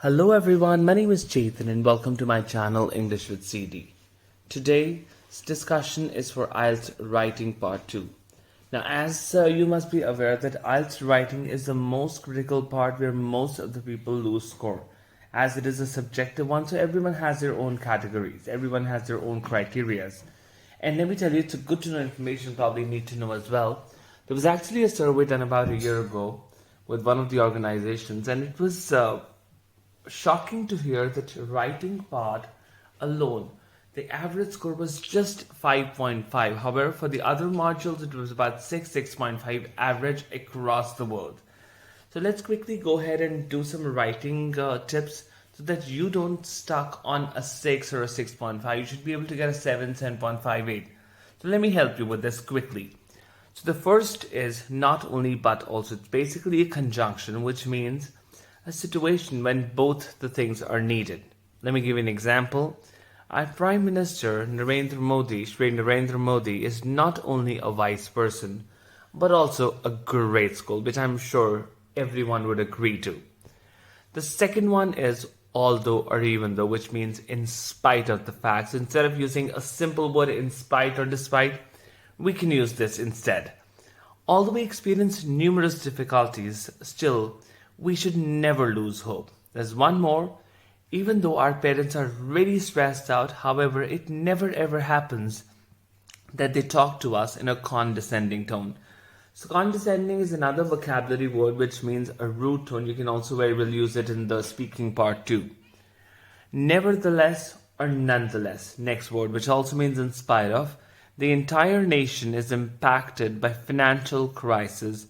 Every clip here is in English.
Hello everyone, my name is Chetan and welcome to my channel English with CD. Today's discussion is for IELTS Writing Part 2. Now as you must be aware that IELTS Writing is the most critical part where most of the people lose score, as it is a subjective one, so everyone has their own categories, everyone has their own criterias. And let me tell you, it's a good to know information, probably need to know as well. There was actually a survey done about a year ago with one of the organizations, and it was shocking to hear that writing part alone, the average score was just 5.5. However, for the other modules, it was about 6.5 average across the world. So let's quickly go ahead and do some writing tips so that you don't stuck on a 6 or a 6.5. You should be able to get a 7, 7.58. So let me help you with this quickly. So the first is not only but also. It's basically a conjunction, which means a situation when both the things are needed. Let me give you an example. Our Prime Minister Shri Narendra Modi is not only a wise person but also a great school, which I'm sure everyone would agree to. The second one is although or even though, which means in spite of the facts. Instead of using a simple word in spite or despite, we can use this instead. Although we experience numerous difficulties, still we should never lose hope. There's one more. Even though our parents are really stressed out, however, it never ever happens that they talk to us in a condescending tone. So condescending is another vocabulary word which means a rude tone. You can also very well use it in the speaking part too. Nevertheless or nonetheless, next word, which also means in spite of. The entire nation is impacted by financial crisis.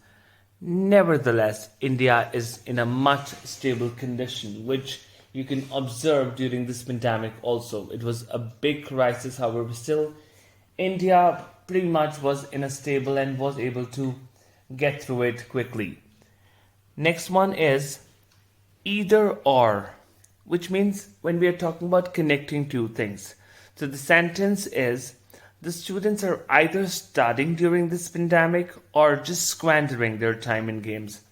Nevertheless, India is in a much stable condition, which you can observe during this pandemic also. It was a big crisis, however, still India pretty much was in a stable and was able to get through it quickly. Next one is either or, which means when we are talking about connecting two things. So the sentence is, the students are either studying during this pandemic or just squandering their time in games.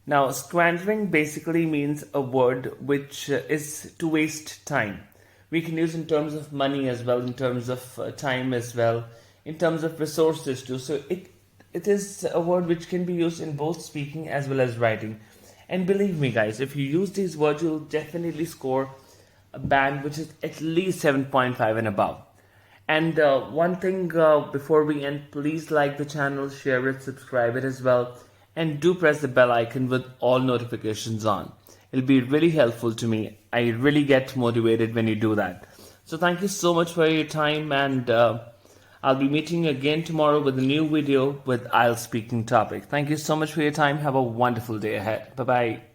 Now, squandering basically means a word which is to waste time. We can use in terms of money as well, in terms of time as well, in terms of resources too. So it is a word which can be used in both speaking as well as writing. And believe me guys, if you use these words, you'll definitely score a band which is at least 7.5 and above. And one thing before we end, please like the channel, share it, subscribe it as well, and do press the bell icon with all notifications on. It'll be really helpful to me. I really get motivated when you do that. So thank you so much for your time, and I'll be meeting you again tomorrow with a new video with IELTS speaking topic. Thank you so much for your time. Have a wonderful day ahead. Bye-bye.